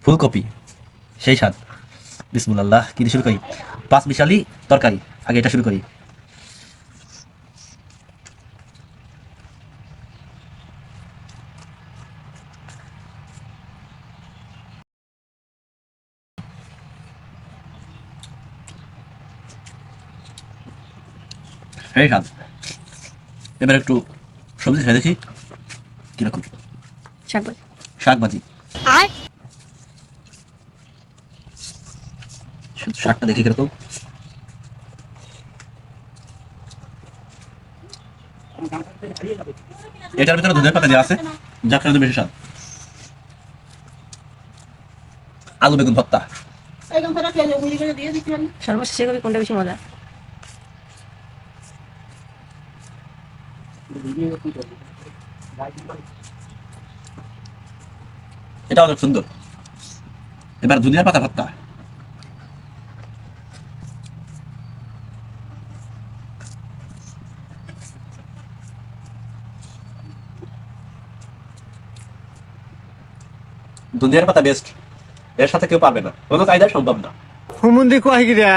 ফুলকপি সেই স্বাদ। বিসমুল্লাহ, কি দিয়ে শুরু করি? পাঁচ মিশালি তরকারি, আগে এটা শুরু করি। সেই স্বাদ। এবার একটু সবজি খেয়ে দেখি কিরকম। শাক ভাজি। শাক ভাজি, শুধু শাকটা দেখি কিরকম। এটার ভিতরে ধনিয়া পাতা দেওয়া আছে, যার কারণে বেশি স্বাদ। আলু বেগুন ভর্তা, সর্বশেষে কবি কোনটা বেশি মজা? এটা অনেক সুন্দর। এবার ধনিয়া পাতা ভর্তা। ধনিয়ার পাতা বেস্ট, এর সাথে কেউ পারবে না, কোনো কায়দায় সম্ভব না। হুমুন্দি কয় গিরা